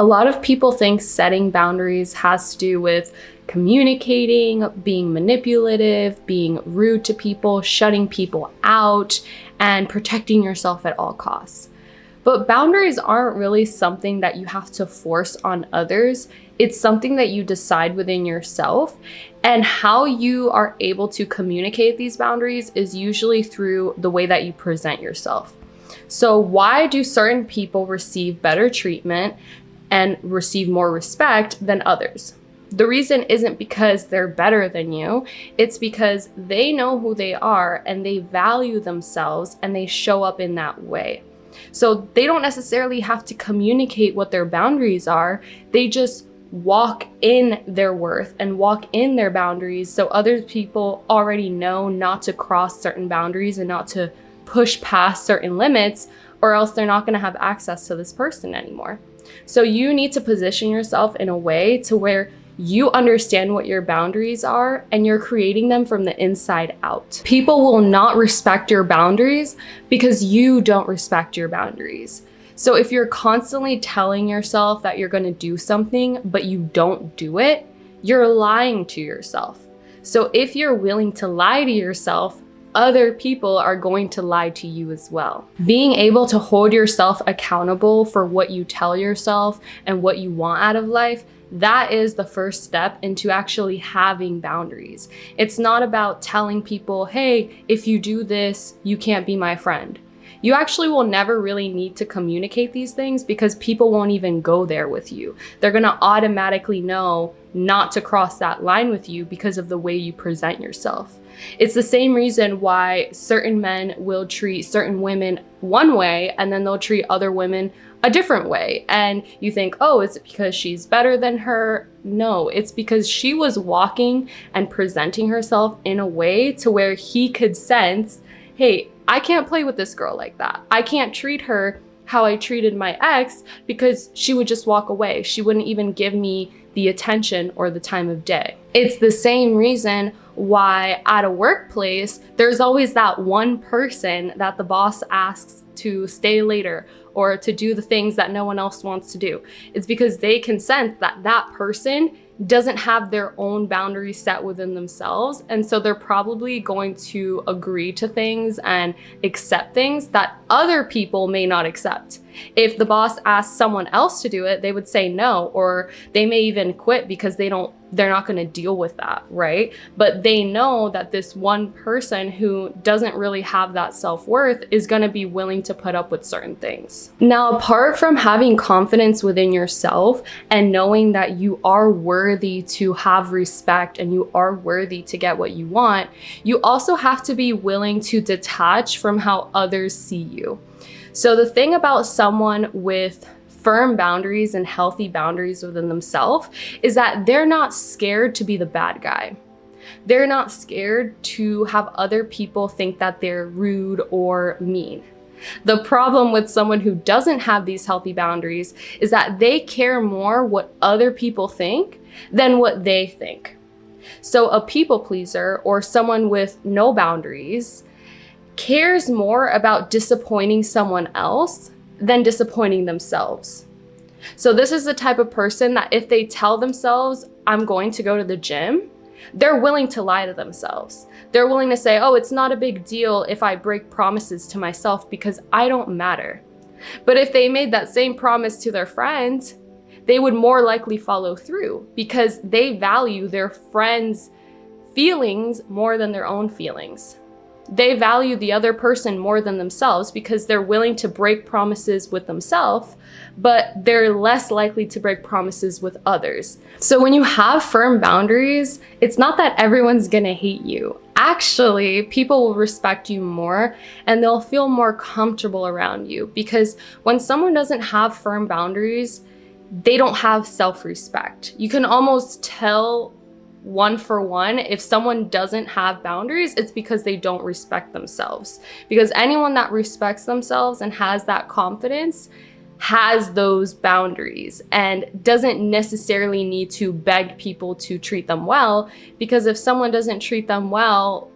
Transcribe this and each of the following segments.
A lot of people think setting boundaries has to do with communicating, being manipulative, being rude to people, shutting people out, and protecting yourself at all costs. But boundaries aren't really something that you have to force on others. It's something that you decide within yourself. And how you are able to communicate these boundaries is usually through the way that you present yourself. So why do certain people receive better treatment and receive more respect than others? The reason isn't because they're better than you. It's because they know who they are and they value themselves and they show up in that way. So they don't necessarily have to communicate what their boundaries are. They just walk in their worth and walk in their boundaries, so other people already know not to cross certain boundaries and not to push past certain limits, or else they're not going to have access to this person anymore. So you need to position yourself in a way to where you understand what your boundaries are and you're creating them from the inside out. People will not respect your boundaries because you don't respect your boundaries. So if you're constantly telling yourself that you're going to do something, but you don't do it, you're lying to yourself. So if you're willing to lie to yourself, other people are going to lie to you as well. Being able to hold yourself accountable for what you tell yourself and what you want out of life, that is the first step into actually having boundaries. It's not about telling people, hey, if you do this, you can't be my friend. You actually will never really need to communicate these things because people won't even go there with you. They're gonna automatically know not to cross that line with you because of the way you present yourself. It's the same reason why certain men will treat certain women one way and then they'll treat other women a different way. And you think, oh, is it because she's better than her? No, it's because she was walking and presenting herself in a way to where he could sense, hey, I can't play with this girl like that. I can't treat her how I treated my ex because she would just walk away. She wouldn't even give me the attention or the time of day. It's the same reason why at a workplace, there's always that one person that the boss asks to stay later or to do the things that no one else wants to do. It's because they can sense that that person doesn't have their own boundaries set within themselves. And so they're probably going to agree to things and accept things that other people may not accept. If the boss asks someone else to do it, they would say no, or they may even quit because they're not going to deal with that, right? But they know that this one person who doesn't really have that self-worth is going to be willing to put up with certain things. Now, apart from having confidence within yourself and knowing that you are worthy to have respect and you are worthy to get what you want, you also have to be willing to detach from how others see you. So the thing about someone with firm boundaries and healthy boundaries within themselves is that they're not scared to be the bad guy. They're not scared to have other people think that they're rude or mean. The problem with someone who doesn't have these healthy boundaries is that they care more what other people think than what they think. So a people pleaser or someone with no boundaries cares more about disappointing someone else than disappointing themselves. So this is the type of person that if they tell themselves, I'm going to go to the gym, they're willing to lie to themselves. They're willing to say, oh, it's not a big deal if I break promises to myself because I don't matter. But if they made that same promise to their friends, they would more likely follow through because they value their friends' feelings more than their own feelings. They value the other person more than themselves because they're willing to break promises with themselves, but they're less likely to break promises with others. So when you have firm boundaries, it's not that everyone's gonna hate you. Actually, people will respect you more and they'll feel more comfortable around you because when someone doesn't have firm boundaries, they don't have self-respect. You can almost tell one for one, if someone doesn't have boundaries, it's because they don't respect themselves. Because anyone that respects themselves and has that confidence has those boundaries and doesn't necessarily need to beg people to treat them well, because if someone doesn't treat them well,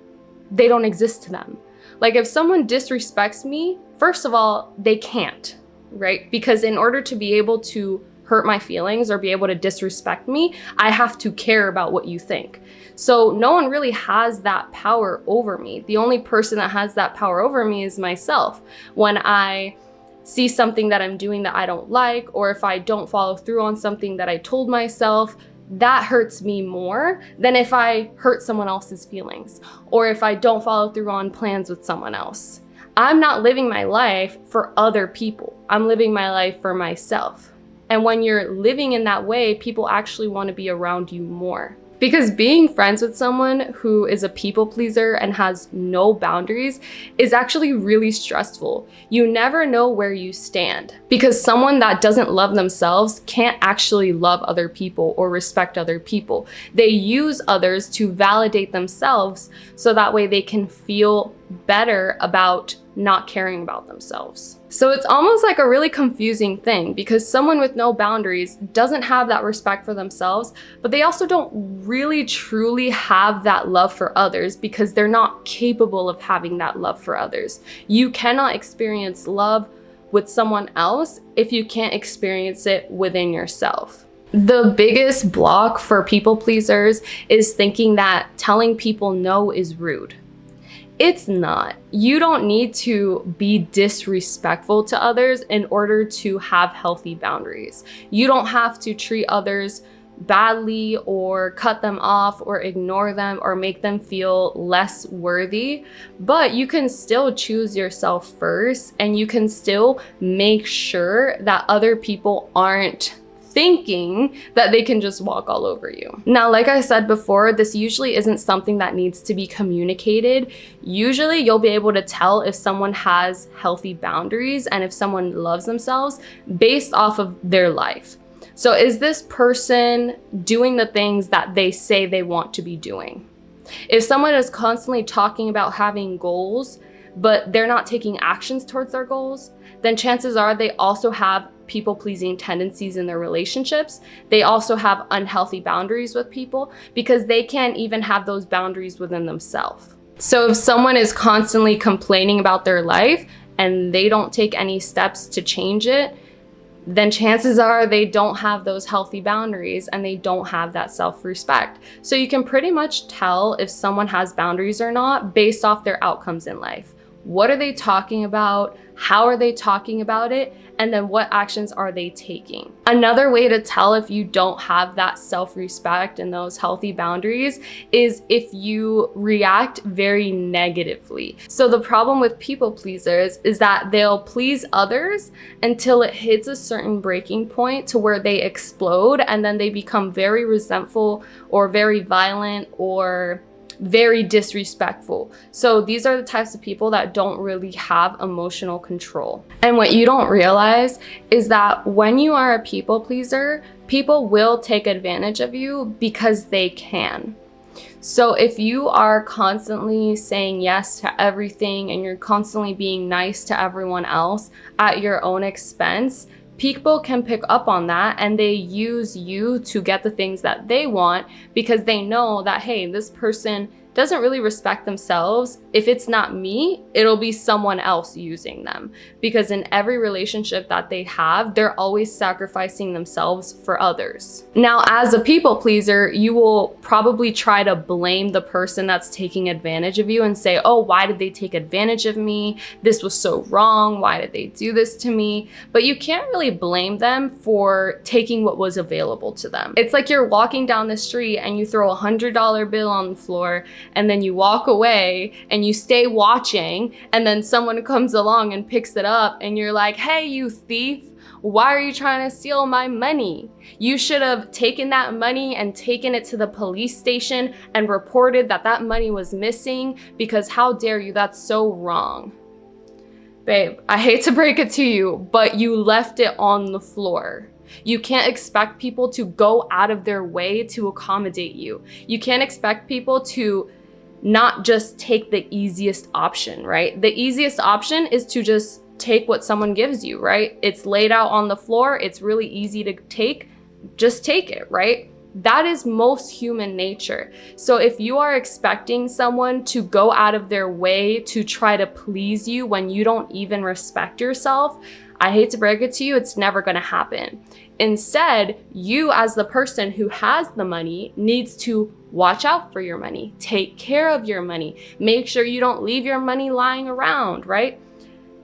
they don't exist to them. Like if someone disrespects me, first of all, they can't, right? Because in order to be able to hurt my feelings or be able to disrespect me, I have to care about what you think. So no one really has that power over me. The only person that has that power over me is myself. When I see something that I'm doing that I don't like, or if I don't follow through on something that I told myself, that hurts me more than if I hurt someone else's feelings, or if I don't follow through on plans with someone else. I'm not living my life for other people. I'm living my life for myself. And when you're living in that way, people actually want to be around you more. Because being friends with someone who is a people pleaser and has no boundaries is actually really stressful. You never know where you stand, because someone that doesn't love themselves can't actually love other people or respect other people. They use others to validate themselves so that way they can feel better about not caring about themselves. So it's almost like a really confusing thing, because someone with no boundaries doesn't have that respect for themselves, but they also don't really truly have that love for others because they're not capable of having that love for others. You cannot experience love with someone else if you can't experience it within yourself. The biggest block for people pleasers is thinking that telling people no is rude. It's not. You don't need to be disrespectful to others in order to have healthy boundaries. You don't have to treat others badly or cut them off or ignore them or make them feel less worthy, but you can still choose yourself first, and you can still make sure that other people aren't thinking that they can just walk all over you. Now, like I said before, this usually isn't something that needs to be communicated. Usually you'll be able to tell if someone has healthy boundaries and if someone loves themselves based off of their life. So is this person doing the things that they say they want to be doing? If someone is constantly talking about having goals, but they're not taking actions towards their goals, then chances are they also have people-pleasing tendencies in their relationships. They also have unhealthy boundaries with people because they can't even have those boundaries within themselves. So if someone is constantly complaining about their life and they don't take any steps to change it, then chances are they don't have those healthy boundaries and they don't have that self-respect. So you can pretty much tell if someone has boundaries or not based off their outcomes in life. What are they talking about? How are they talking about it? And then what actions are they taking? Another way to tell if you don't have that self-respect and those healthy boundaries is if you react very negatively. So the problem with people pleasers is that they'll please others until it hits a certain breaking point to where they explode, and then they become very resentful or very violent or very disrespectful. So these are the types of people that don't really have emotional control. And what you don't realize is that when you are a people pleaser, people will take advantage of you because they can. So if you are constantly saying yes to everything and you're constantly being nice to everyone else at your own expense, people can pick up on that and they use you to get the things that they want because they know that, hey, this person doesn't really respect themselves. If it's not me, it'll be someone else using them. Because in every relationship that they have, they're always sacrificing themselves for others. Now, as a people pleaser, you will probably try to blame the person that's taking advantage of you and say, oh, why did they take advantage of me? This was so wrong. Why did they do this to me? But you can't really blame them for taking what was available to them. It's like you're walking down the street and you throw $100 bill on the floor, and then you walk away and you stay watching, and then someone comes along and picks it up and you're like, hey, you thief, why are you trying to steal my money? You should have taken that money and taken it to the police station and reported that that money was missing, because how dare you? That's so wrong. Babe, I hate to break it to you, but you left it on the floor. You can't expect people to go out of their way to accommodate you. You can't expect people to not just take the easiest option, right? The easiest option is to just take what someone gives you, right? It's laid out on the floor. It's really easy to take. Just take it, right? That is most human nature. So if you are expecting someone to go out of their way to try to please you when you don't even respect yourself, I hate to break it to you, it's never going to happen. Instead, you as the person who has the money needs to watch out for your money, take care of your money, make sure you don't leave your money lying around, right?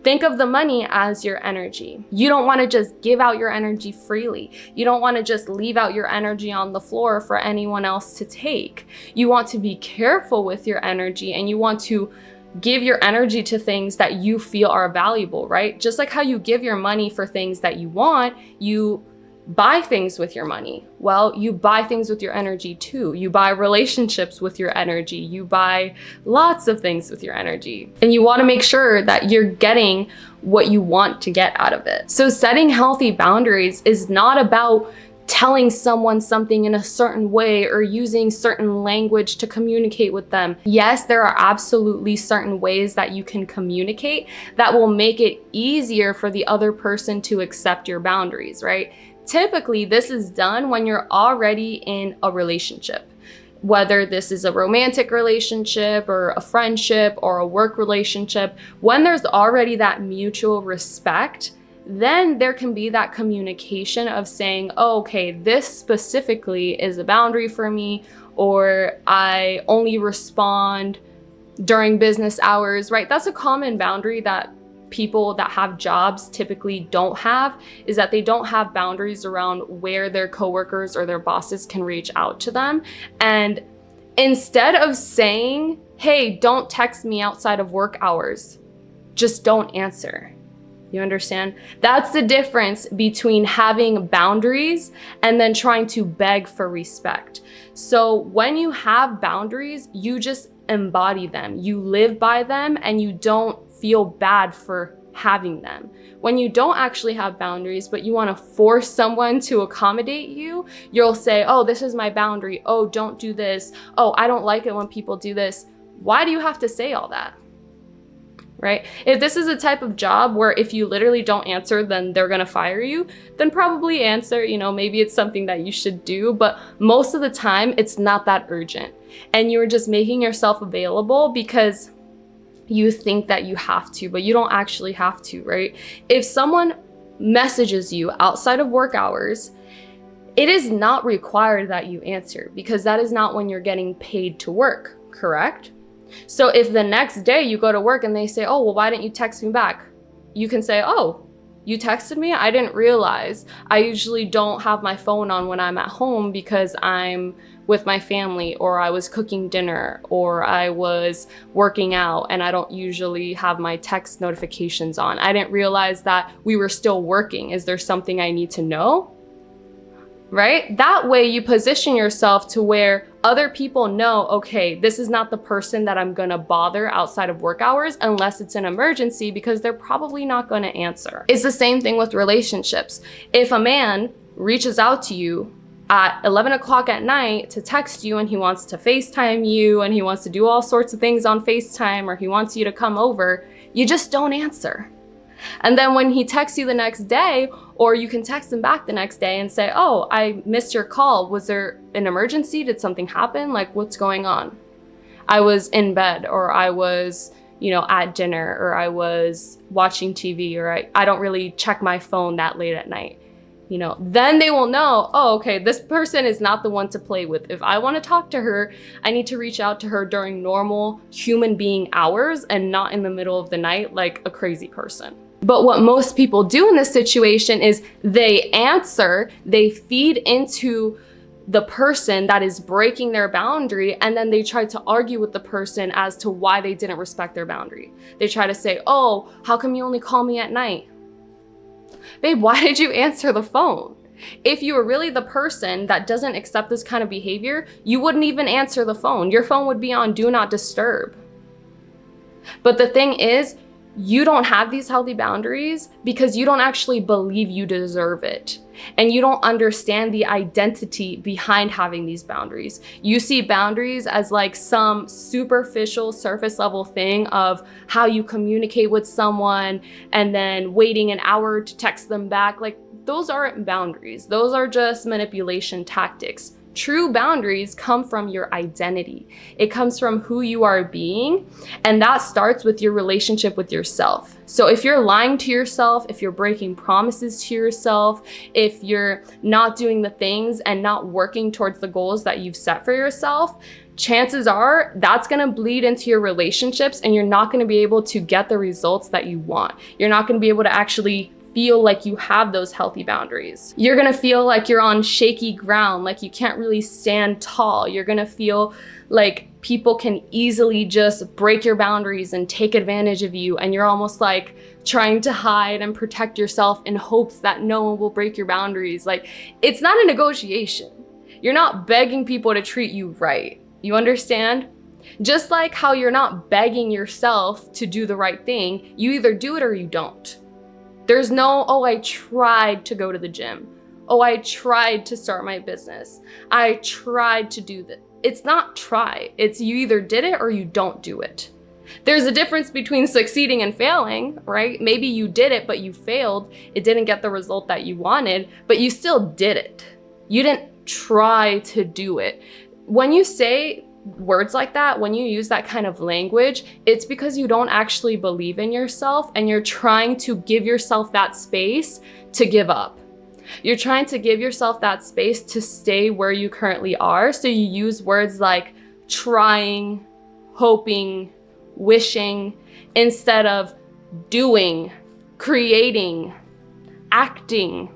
Think of the money as your energy. You don't want to just give out your energy freely. You don't want to just leave out your energy on the floor for anyone else to take. You want to be careful with your energy, and you want to give your energy to things that you feel are valuable, right? Just like how you give your money for things that you want, you buy things with your money. Well, you buy things with your energy too. You buy relationships with your energy. You buy lots of things with your energy. And you want to make sure that you're getting what you want to get out of it. So setting healthy boundaries is not about telling someone something in a certain way or using certain language to communicate with them. Yes, there are absolutely certain ways that you can communicate that will make it easier for the other person to accept your boundaries, right? Typically, this is done when you're already in a relationship. Whether this is a romantic relationship or a friendship or a work relationship, when there's already that mutual respect, then there can be that communication of saying, oh, okay, this specifically is a boundary for me, or I only respond during business hours, right? That's a common boundary that people that have jobs typically don't have, is that they don't have boundaries around where their coworkers or their bosses can reach out to them. And instead of saying, hey, don't text me outside of work hours, just don't answer. You understand? That's the difference between having boundaries and then trying to beg for respect. So when you have boundaries, you just embody them. You live by them, and you don't feel bad for having them. When you don't actually have boundaries, but you want to force someone to accommodate you, you'll say, oh, this is my boundary. Oh, don't do this. Oh, I don't like it when people do this. Why do you have to say all that? Right? If this is a type of job where if you literally don't answer, then they're going to fire you, then probably answer. Maybe it's something that you should do, but most of the time it's not that urgent. And you're just making yourself available because you think that you have to, but you don't actually have to, right? If someone messages you outside of work hours, it is not required that you answer, because that is not when you're getting paid to work, correct? So if the next day you go to work and they say, oh, well, why didn't you text me back? You can say, oh, you texted me? I didn't realize. I usually don't have my phone on when I'm at home because I'm with my family, or I was cooking dinner, or I was working out, and I don't usually have my text notifications on. I didn't realize that we were still working. Is there something I need to know? Right? That way you position yourself to where other people know, okay, this is not the person that I'm gonna bother outside of work hours unless it's an emergency, because they're probably not gonna answer. It's the same thing with relationships. If a man reaches out to you at 11 o'clock at night to text you, and he wants to FaceTime you, and he wants to do all sorts of things on FaceTime, or he wants you to come over, you just don't answer. And then when he texts you the next day, or you can text him back the next day and say, oh, I missed your call. Was there an emergency? Did something happen? Like, what's going on? I was in bed, or I was, at dinner, or I was watching TV, or I don't really check my phone that late at night. Then they will know, oh, okay, this person is not the one to play with. If I want to talk to her, I need to reach out to her during normal human being hours and not in the middle of the night like a crazy person. But what most people do in this situation is they answer, they feed into the person that is breaking their boundary, and then they try to argue with the person as to why they didn't respect their boundary. They try to say, oh, how come you only call me at night? Babe, why did you answer the phone? If you were really the person that doesn't accept this kind of behavior, you wouldn't even answer the phone. Your phone would be on do not disturb. But the thing is, you don't have these healthy boundaries because you don't actually believe you deserve it. And you don't understand the identity behind having these boundaries. You see boundaries as like some superficial surface level thing of how you communicate with someone and then waiting an hour to text them back. Like, those aren't boundaries. Those are just manipulation tactics. True boundaries come from your identity. It comes from who you are being, and that starts with your relationship with yourself. So if you're lying to yourself, if you're breaking promises to yourself, if you're not doing the things and not working towards the goals that you've set for yourself, chances are that's going to bleed into your relationships, and you're not going to be able to get the results that you want. You're not going to be able to actually feel like you have those healthy boundaries. You're gonna feel like you're on shaky ground, like you can't really stand tall. You're gonna feel like people can easily just break your boundaries and take advantage of you, and you're almost like trying to hide and protect yourself in hopes that no one will break your boundaries. Like, it's not a negotiation. You're not begging people to treat you right. You understand? Just like how you're not begging yourself to do the right thing, you either do it or you don't. There's no, oh, I tried to go to the gym. Oh, I tried to start my business. I tried to do that. It's not try. It's you either did it or you don't do it. There's a difference between succeeding and failing, right? Maybe you did it, but you failed. It didn't get the result that you wanted, but you still did it. You didn't try to do it. When you say words like that, when you use that kind of language, it's because you don't actually believe in yourself, and you're trying to give yourself that space to give up. You're trying to give yourself that space to stay where you currently are. So you use words like trying, hoping, wishing, instead of doing, creating, acting.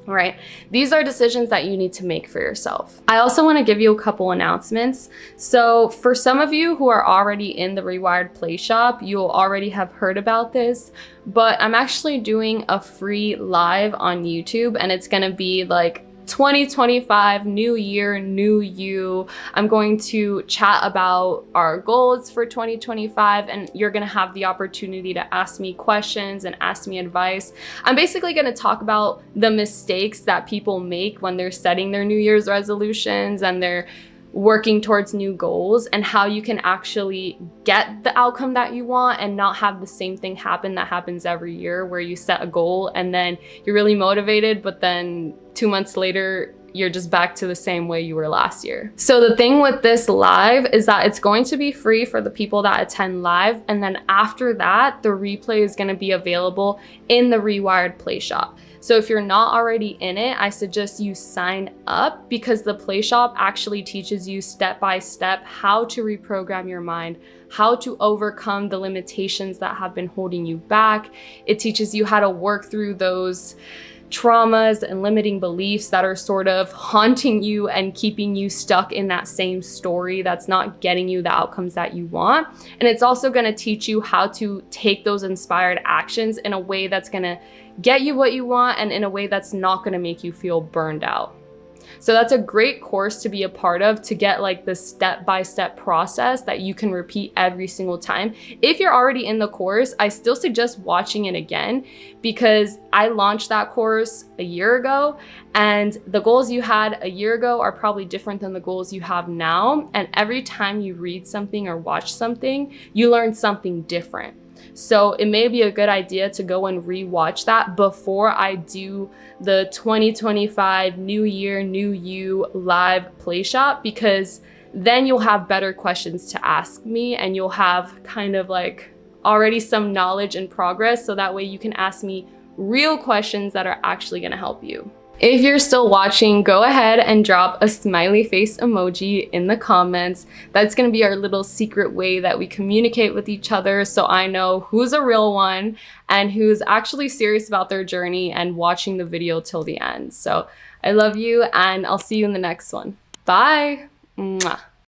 Right? These are decisions that you need to make for yourself. I also want to give you a couple announcements. So for some of you who are already in the Rewired Play Shop, you'll already have heard about this, but I'm actually doing a free live on YouTube, and it's going to be like 2025, new year, new you. I'm going to chat about our goals for 2025, and you're going to have the opportunity to ask me questions and ask me advice. I'm basically going to talk about the mistakes that people make when they're setting their New Year's resolutions and they're working towards new goals, and how you can actually get the outcome that you want and not have the same thing happen that happens every year, where you set a goal and then you're really motivated, but then 2 months later, you're just back to the same way you were last year. So the thing with this live is that it's going to be free for the people that attend live. And then after that, the replay is going to be available in the Rewired Play Shop. So if you're not already in it, I suggest you sign up, because the Play Shop actually teaches you step by step how to reprogram your mind, how to overcome the limitations that have been holding you back. It teaches you how to work through those traumas and limiting beliefs that are sort of haunting you and keeping you stuck in that same story that's not getting you the outcomes that you want. And it's also going to teach you how to take those inspired actions in a way that's going to get you what you want, and in a way that's not going to make you feel burned out. So that's a great course to be a part of, to get like the step-by-step process that you can repeat every single time. If you're already in the course, I still suggest watching it again, because I launched that course a year ago, and the goals you had a year ago are probably different than the goals you have now. And every time you read something or watch something, you learn something different. So it may be a good idea to go and rewatch that before I do the 2025 New Year, New You live Play Shop, because then you'll have better questions to ask me, and you'll have kind of like already some knowledge and progress. So that way you can ask me real questions that are actually going to help you. If you're still watching, go ahead and drop a smiley face emoji in the comments. That's going to be our little secret way that we communicate with each other, so I know who's a real one and who's actually serious about their journey and watching the video till the end. So I love you, and I'll see you in the next one. Bye. Mwah.